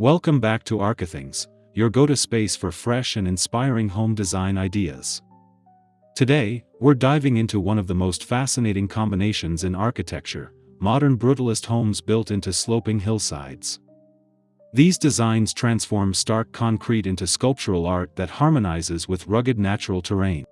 Welcome back to Archithings, your go-to space for fresh and inspiring home design ideas. Today, we're diving into one of the most fascinating combinations in architecture: modern brutalist homes built into sloping hillsides. These designs transform stark concrete into sculptural art that harmonizes with rugged natural terrain.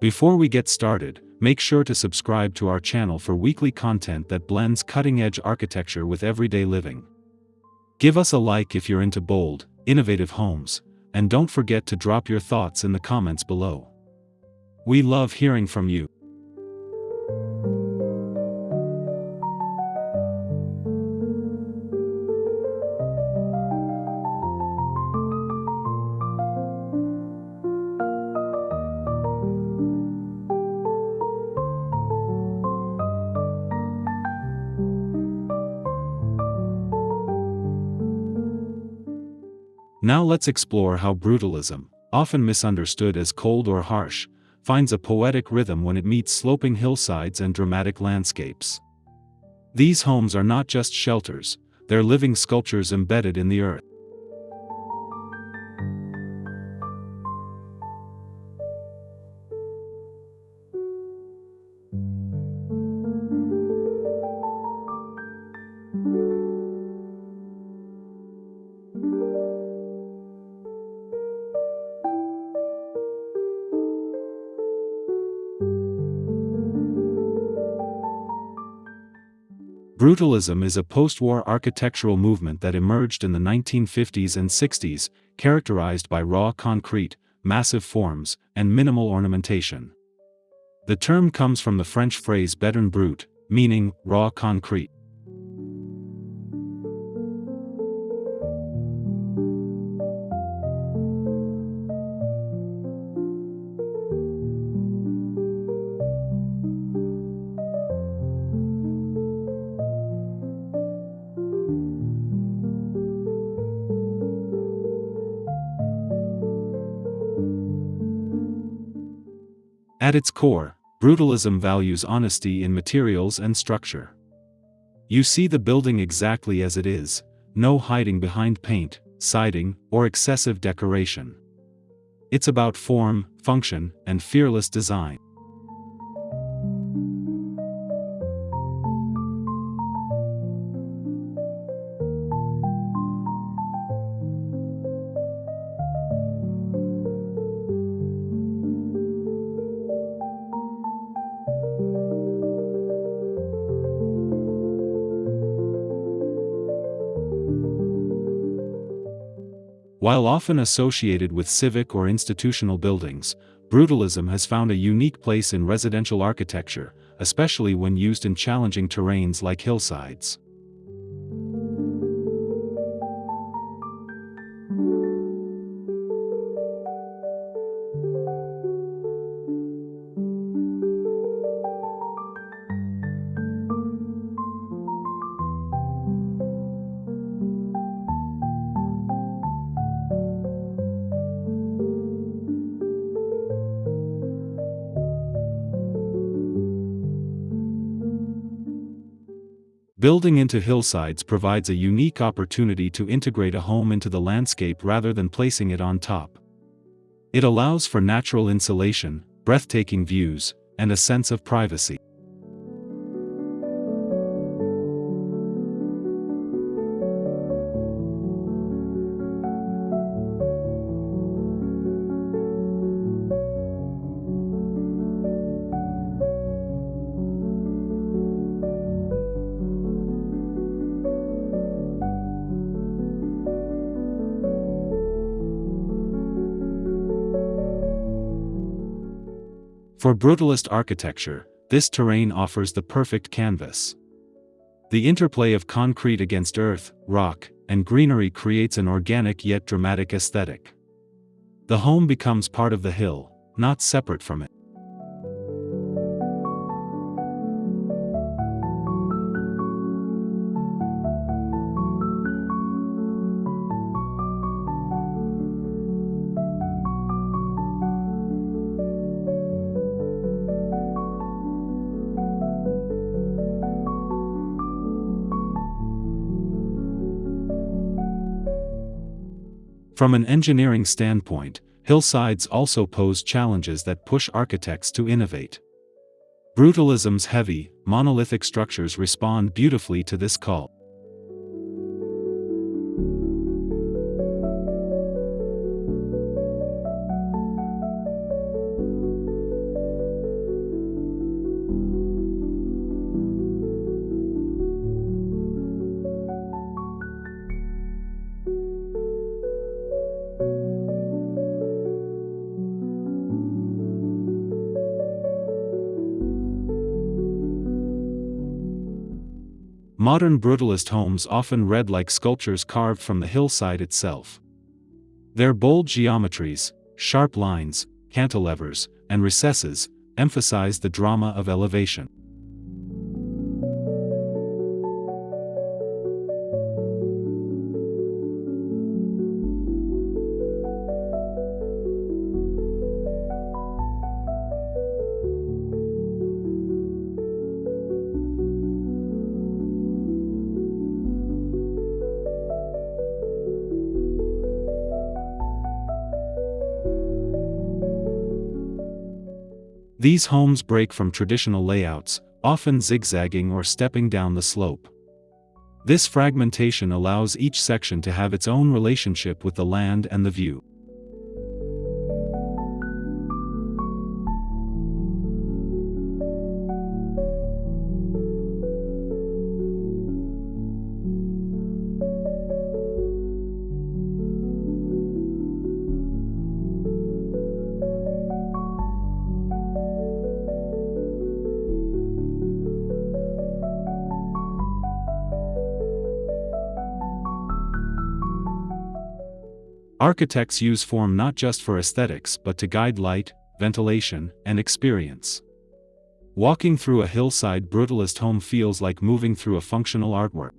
Before we get started, make sure to subscribe to our channel for weekly content that blends cutting-edge architecture with everyday living. Give us a like if you're into bold, innovative homes, and don't forget to drop your thoughts in the comments below. We love hearing from you. Now let's explore how brutalism, often misunderstood as cold or harsh, finds a poetic rhythm when it meets sloping hillsides and dramatic landscapes. These homes are not just shelters, they're living sculptures embedded in the earth. Brutalism is a post-war architectural movement that emerged in the 1950s and 60s, characterized by raw concrete, massive forms, and minimal ornamentation. The term comes from the French phrase béton brut, meaning raw concrete. At its core, brutalism values honesty in materials and structure. You see the building exactly as it is, no hiding behind paint, siding, or excessive decoration. It's about form, function, and fearless design. While often associated with civic or institutional buildings, brutalism has found a unique place in residential architecture, especially when used in challenging terrains like hillsides. Building into hillsides provides a unique opportunity to integrate a home into the landscape rather than placing it on top. It allows for natural insulation, breathtaking views, and a sense of privacy. For brutalist architecture, this terrain offers the perfect canvas. The interplay of concrete against earth, rock, and greenery creates an organic yet dramatic aesthetic. The home becomes part of the hill, not separate from it. From an engineering standpoint, hillsides also pose challenges that push architects to innovate. Brutalism's heavy, monolithic structures respond beautifully to this call. Modern brutalist homes often read like sculptures carved from the hillside itself. Their bold geometries, sharp lines, cantilevers, and recesses emphasize the drama of elevation. These homes break from traditional layouts, often zigzagging or stepping down the slope. This fragmentation allows each section to have its own relationship with the land and the view. Architects use form not just for aesthetics but to guide light, ventilation, and experience. Walking through a hillside brutalist home feels like moving through a functional artwork.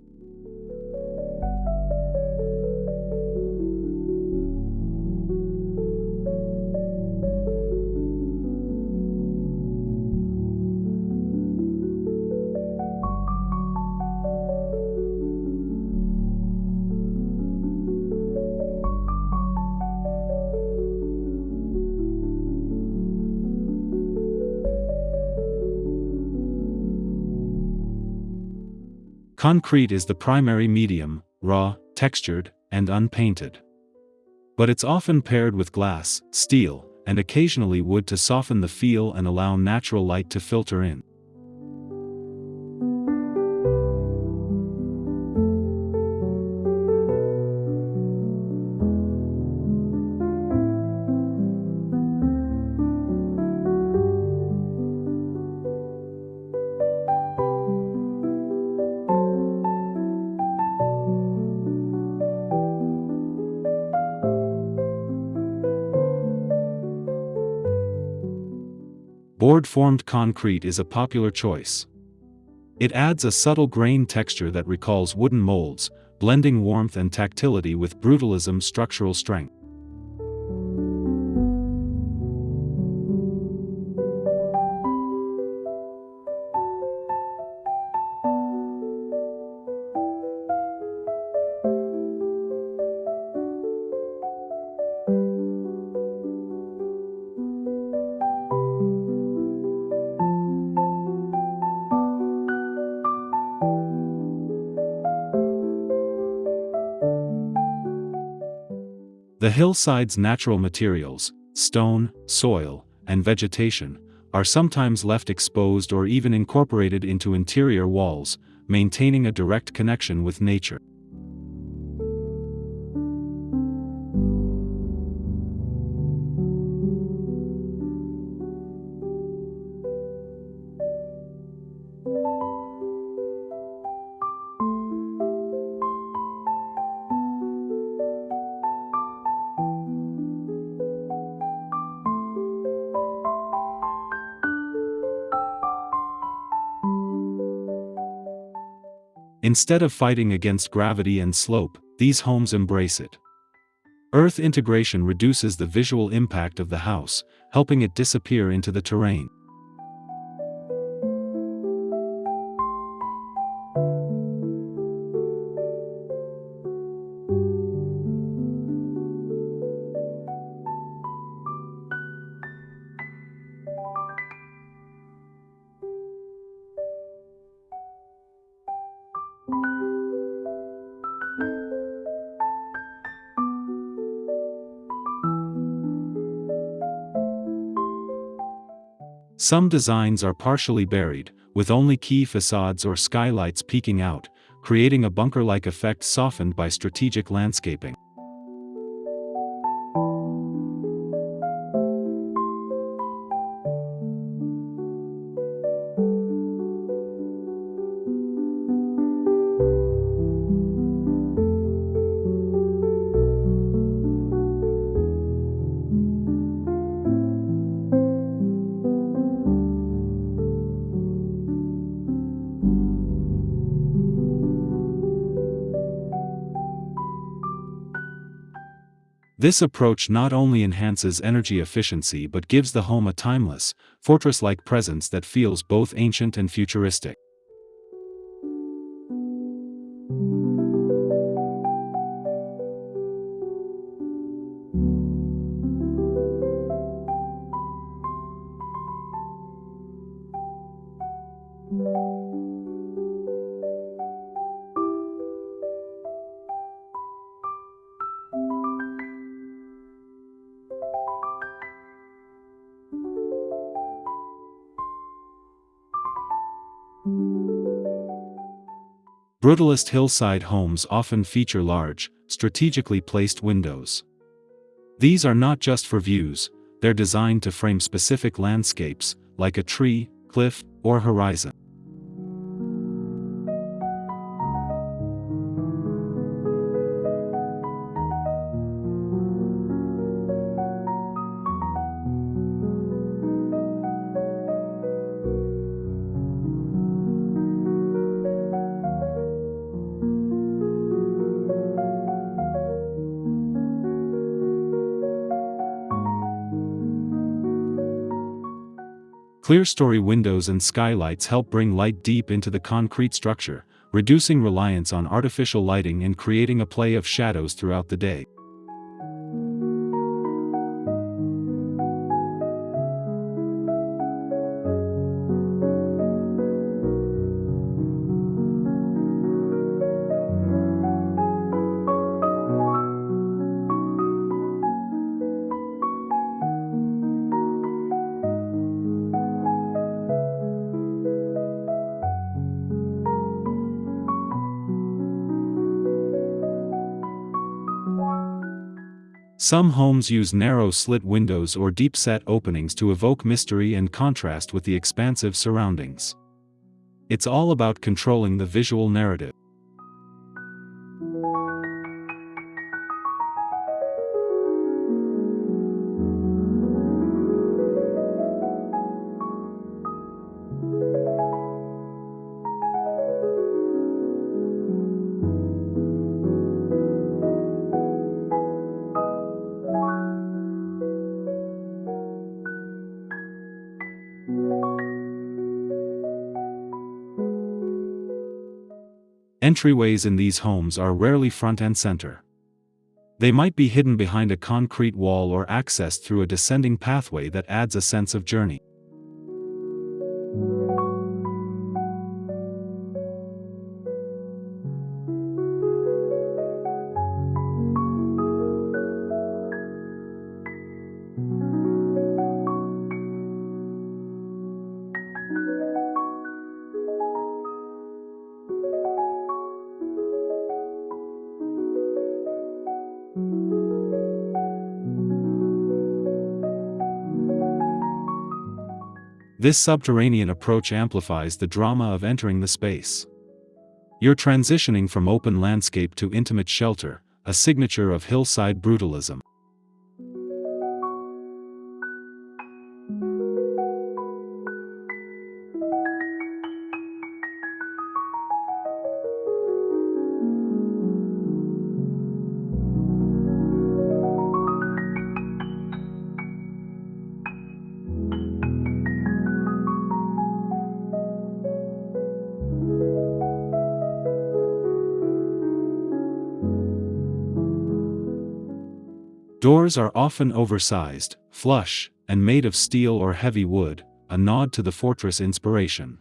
Concrete is the primary medium, raw, textured, and unpainted. But it's often paired with glass, steel, and occasionally wood to soften the feel and allow natural light to filter in. Board-formed concrete is a popular choice. It adds a subtle grain texture that recalls wooden molds, blending warmth and tactility with brutalism's structural strength. The hillside's natural materials, stone, soil, and vegetation, are sometimes left exposed or even incorporated into interior walls, maintaining a direct connection with nature. Instead of fighting against gravity and slope, these homes embrace it. Earth integration reduces the visual impact of the house, helping it disappear into the terrain. Some designs are partially buried, with only key facades or skylights peeking out, creating a bunker-like effect softened by strategic landscaping. This approach not only enhances energy efficiency but gives the home a timeless, fortress-like presence that feels both ancient and futuristic. Brutalist hillside homes often feature large, strategically placed windows. These are not just for views, they're designed to frame specific landscapes, like a tree, cliff, or horizon. Clear-story windows and skylights help bring light deep into the concrete structure, reducing reliance on artificial lighting and creating a play of shadows throughout the day. Some homes use narrow slit windows or deep-set openings to evoke mystery and contrast with the expansive surroundings. It's all about controlling the visual narrative. Entryways in these homes are rarely front and center. They might be hidden behind a concrete wall or accessed through a descending pathway that adds a sense of journey. This subterranean approach amplifies the drama of entering the space. You're transitioning from open landscape to intimate shelter, a signature of hillside brutalism. Doors are often oversized, flush, and made of steel or heavy wood, a nod to the fortress inspiration.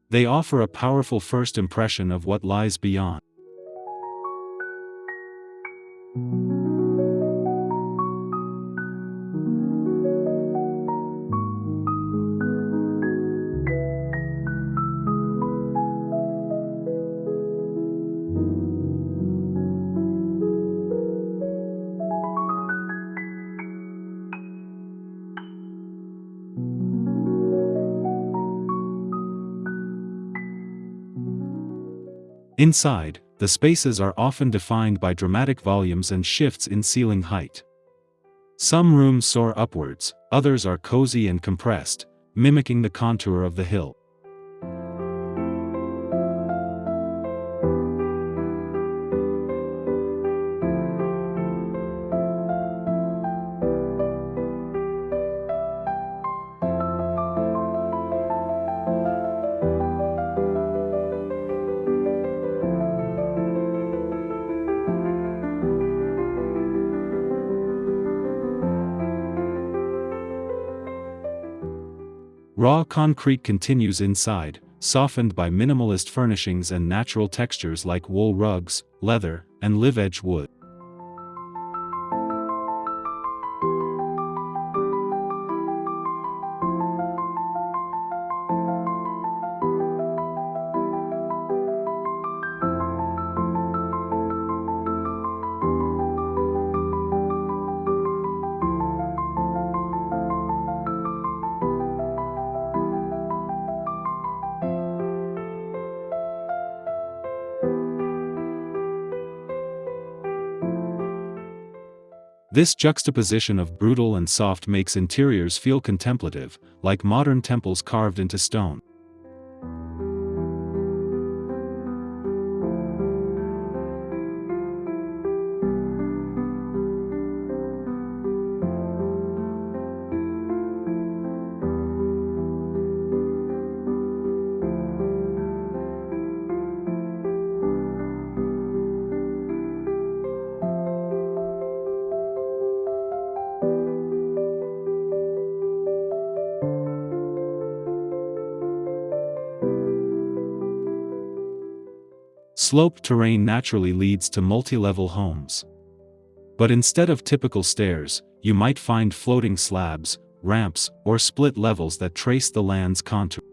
They offer a powerful first impression of what lies beyond. Inside, the spaces are often defined by dramatic volumes and shifts in ceiling height. Some rooms soar upwards, others are cozy and compressed, mimicking the contour of the hill. Raw concrete continues inside, softened by minimalist furnishings and natural textures like wool rugs, leather, and live-edge wood. This juxtaposition of brutal and soft makes interiors feel contemplative, like modern temples carved into stone. Sloped terrain naturally leads to multi-level homes. But instead of typical stairs, you might find floating slabs, ramps, or split levels that trace the land's contour.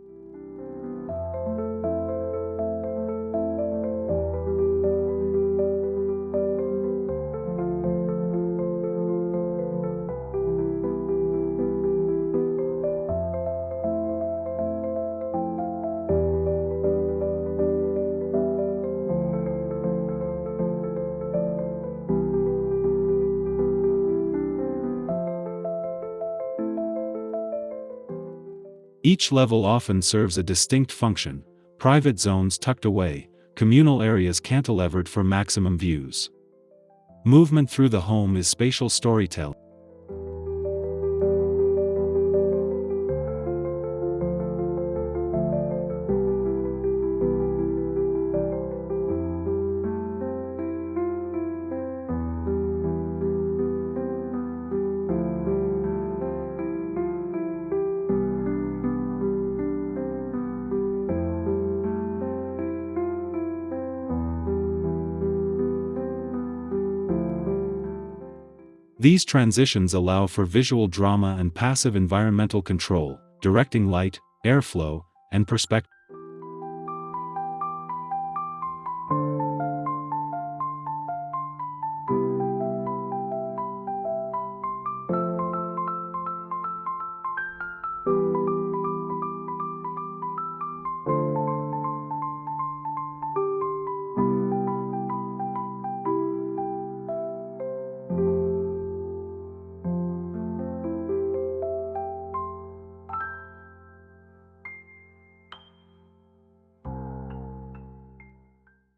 Each level often serves a distinct function: private zones tucked away, communal areas cantilevered for maximum views. Movement through the home is spatial storytelling. These transitions allow for visual drama and passive environmental control, directing light, airflow, and perspective.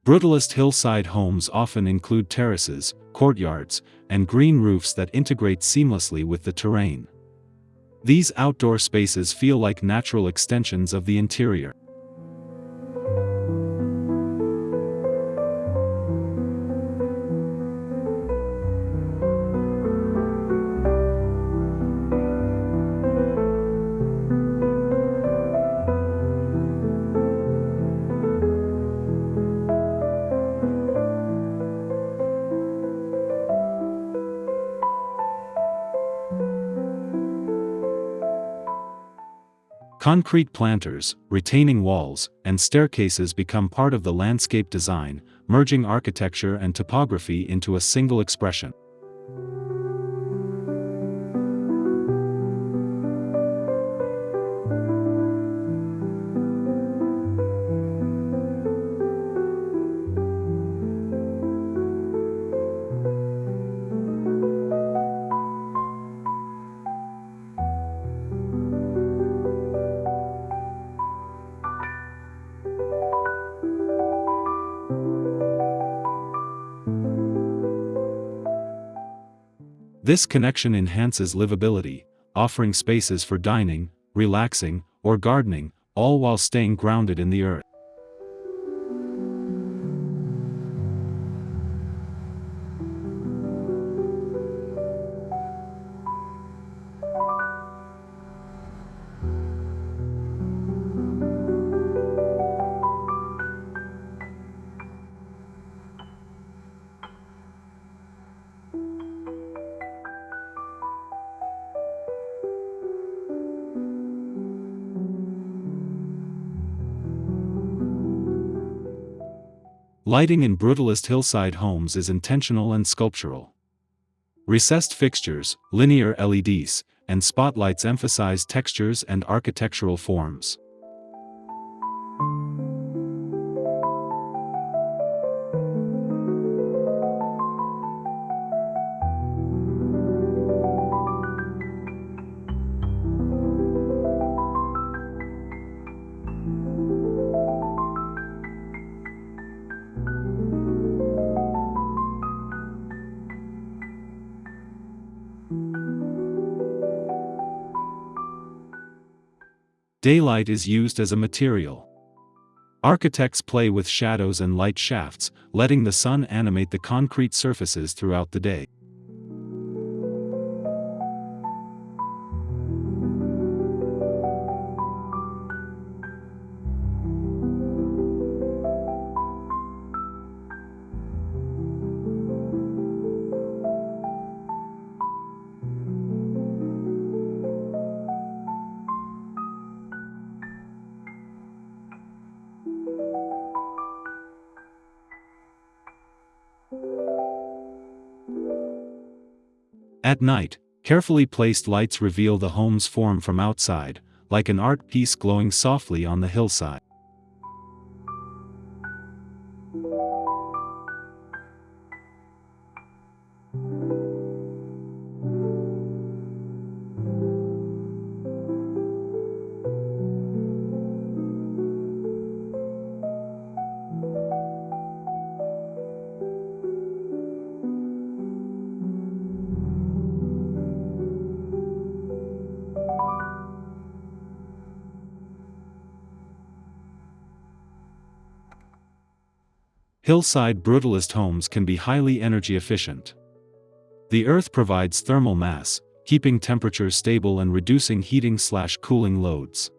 Brutalist hillside homes often include terraces, courtyards, and green roofs that integrate seamlessly with the terrain. These outdoor spaces feel like natural extensions of the interior. Concrete planters, retaining walls, and staircases become part of the landscape design, merging architecture and topography into a single expression. This connection enhances livability, offering spaces for dining, relaxing, or gardening, all while staying grounded in the earth. Lighting in Brutalist Hillside homes is intentional and sculptural. Recessed fixtures, linear LEDs, and spotlights emphasize textures and architectural forms. Daylight is used as a material. Architects play with shadows and light shafts, letting the sun animate the concrete surfaces throughout the day. At night, carefully placed lights reveal the home's form from outside, like an art piece glowing softly on the hillside. Hillside Brutalist homes can be highly energy efficient. The earth provides thermal mass, keeping temperatures stable and reducing heating/cooling loads.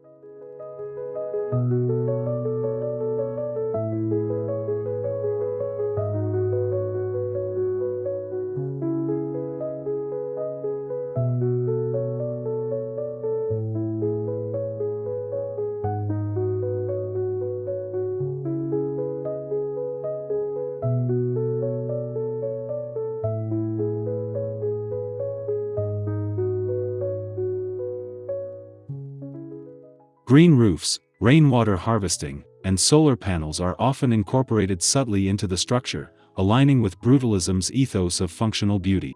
Green roofs, rainwater harvesting, and solar panels are often incorporated subtly into the structure, aligning with Brutalism's ethos of functional beauty.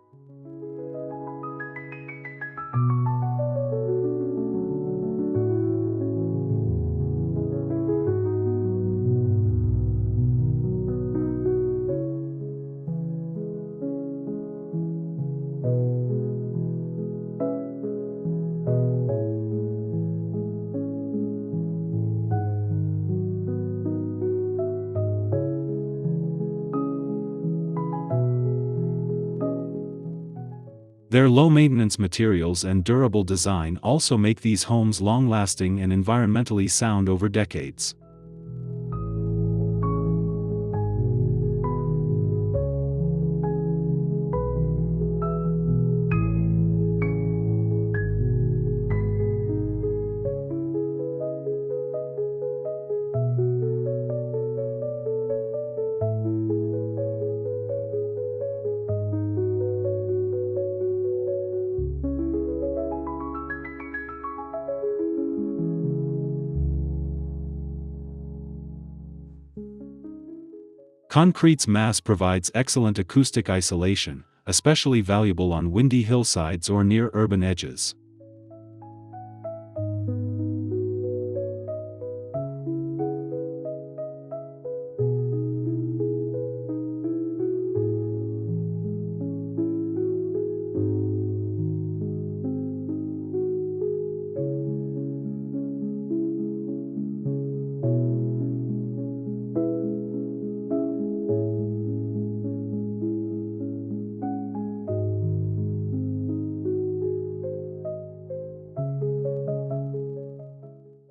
Their low-maintenance materials and durable design also make these homes long-lasting and environmentally sound over decades. Concrete's mass provides excellent acoustic isolation, especially valuable on windy hillsides or near urban edges.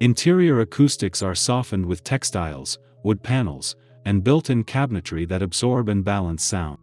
Interior acoustics are softened with textiles, wood panels, and built-in cabinetry that absorb and balance sound.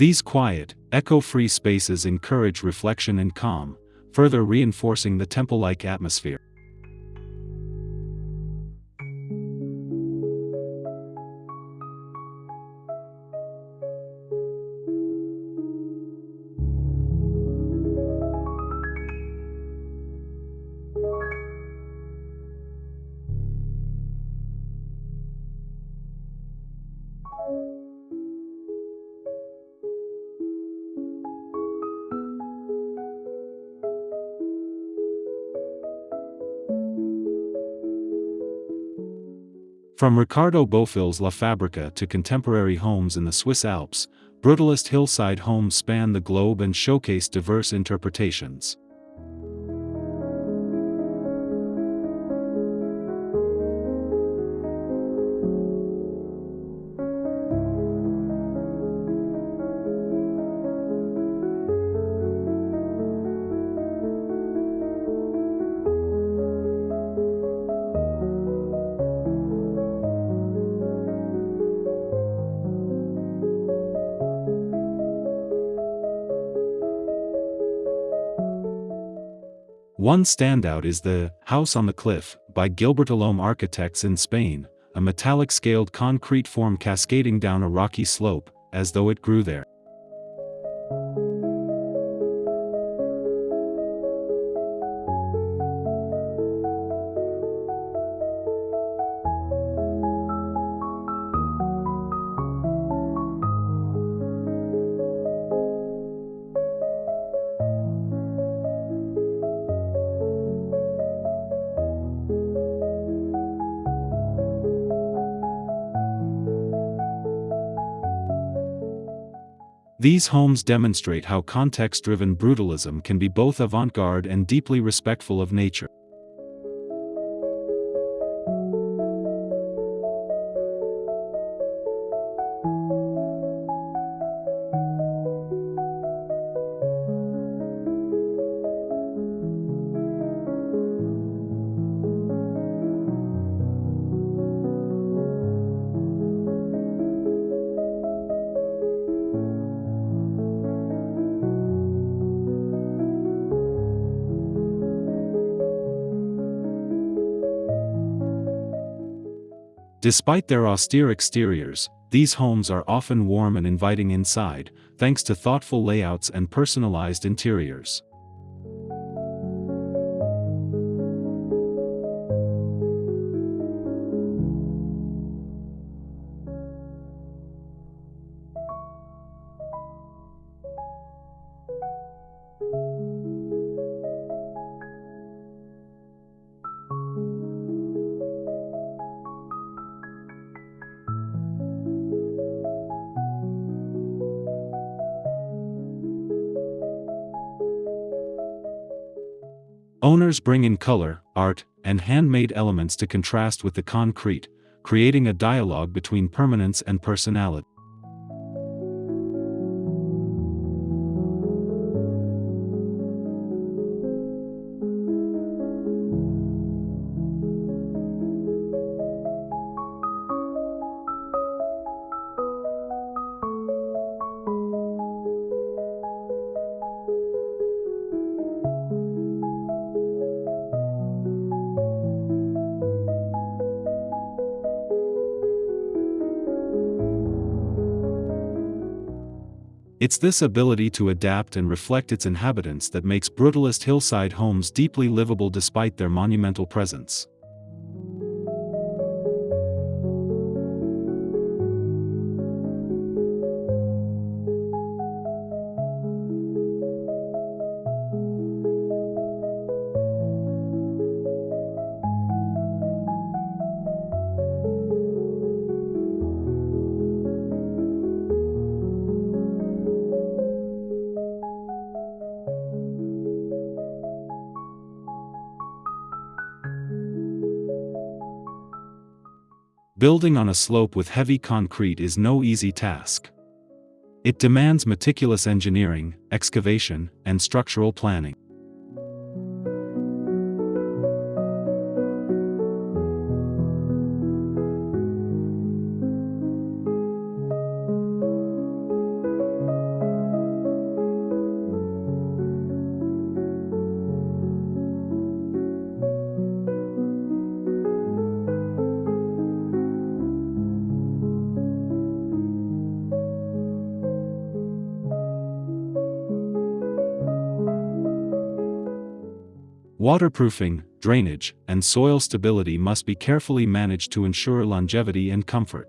These quiet, echo-free spaces encourage reflection and calm, further reinforcing the temple-like atmosphere. From Ricardo Bofill's La Fabrica to contemporary homes in the Swiss Alps, Brutalist hillside homes span the globe and showcase diverse interpretations. One standout is the House on the Cliff by Gilbertolome Architects in Spain, a metallic scaled concrete form cascading down a rocky slope, as though it grew there. These homes demonstrate how context-driven brutalism can be both avant-garde and deeply respectful of nature. Despite their austere exteriors, these homes are often warm and inviting inside, thanks to thoughtful layouts and personalized interiors. Owners bring in color, art, and handmade elements to contrast with the concrete, creating a dialogue between permanence and personality. It's this ability to adapt and reflect its inhabitants that makes brutalist hillside homes deeply livable despite their monumental presence. Building on a slope with heavy concrete is no easy task. It demands meticulous engineering, excavation, and structural planning. Waterproofing, drainage, and soil stability must be carefully managed to ensure longevity and comfort.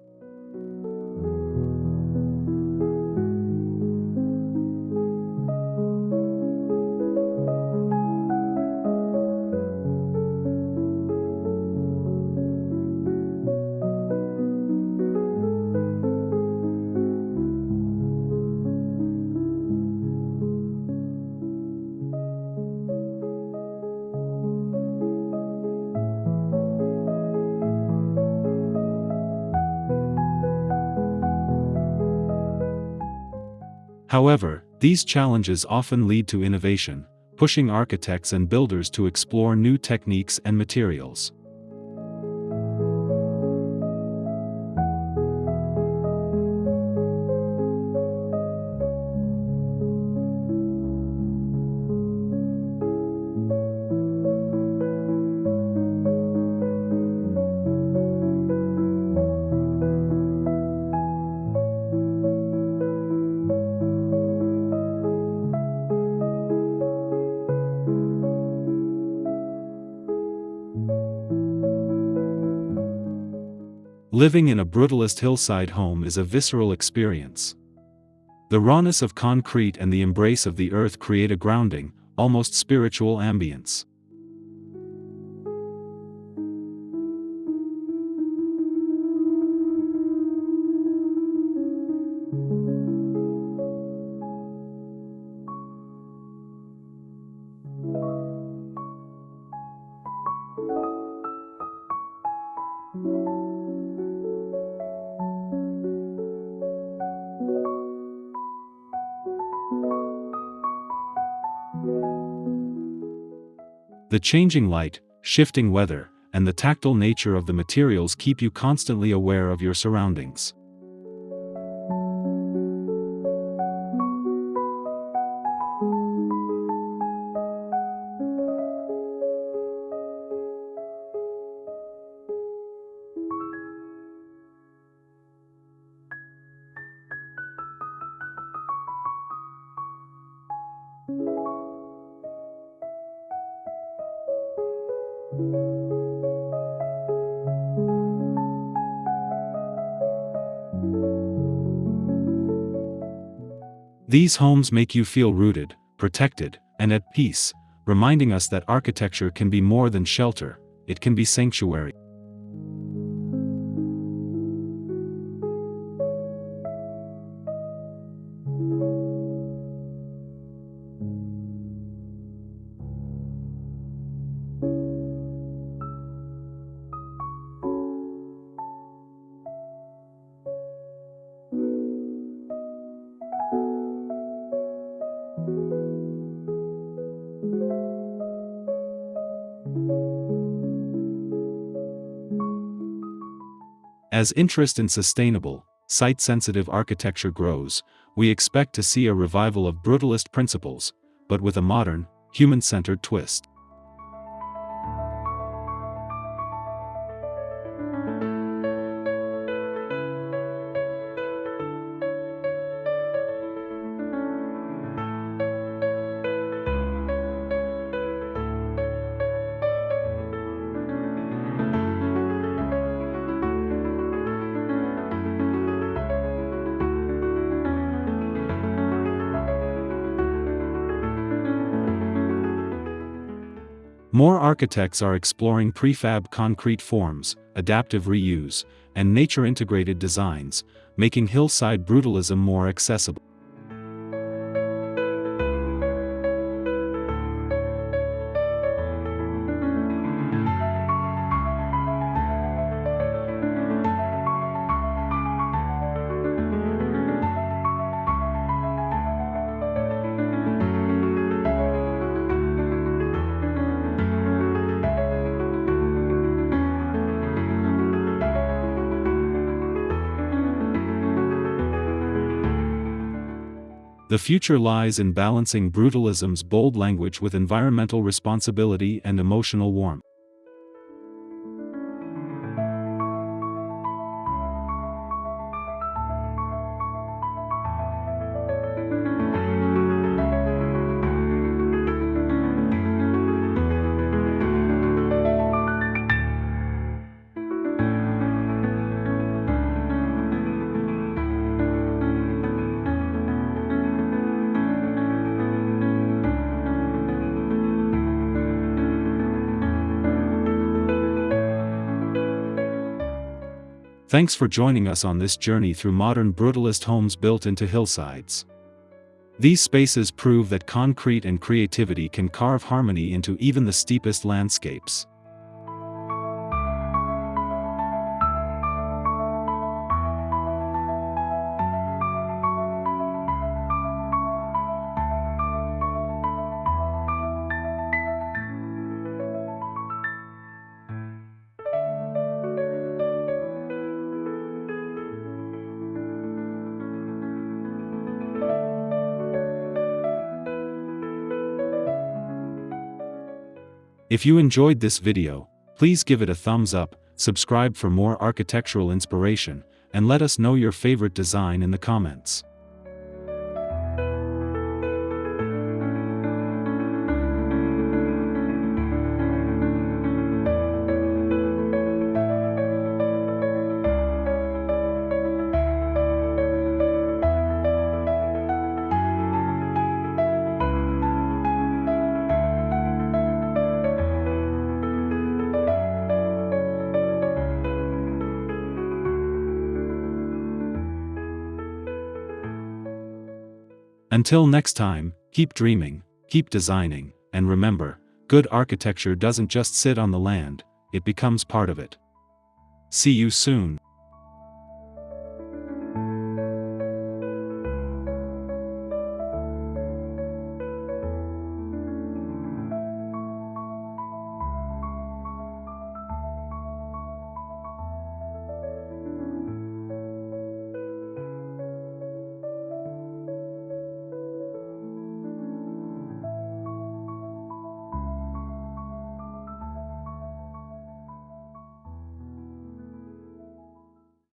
However, these challenges often lead to innovation, pushing architects and builders to explore new techniques and materials. Living in a brutalist hillside home is a visceral experience. The rawness of concrete and the embrace of the earth create a grounding, almost spiritual ambience. The changing light, shifting weather, and the tactile nature of the materials keep you constantly aware of your surroundings. These homes make you feel rooted, protected, and at peace, reminding us that architecture can be more than shelter, it can be sanctuary. As interest in sustainable, site-sensitive architecture grows, we expect to see a revival of brutalist principles, but with a modern, human-centered twist. More architects are exploring prefab concrete forms, adaptive reuse, and nature-integrated designs, making hillside brutalism more accessible. The future lies in balancing brutalism's bold language with environmental responsibility and emotional warmth. Thanks for joining us on this journey through modern brutalist homes built into hillsides. These spaces prove that concrete and creativity can carve harmony into even the steepest landscapes. If you enjoyed this video, please give it a thumbs up, subscribe for more architectural inspiration, and let us know your favorite design in the comments. Until next time, keep dreaming, keep designing, and remember, good architecture doesn't just sit on the land, it becomes part of it. See you soon.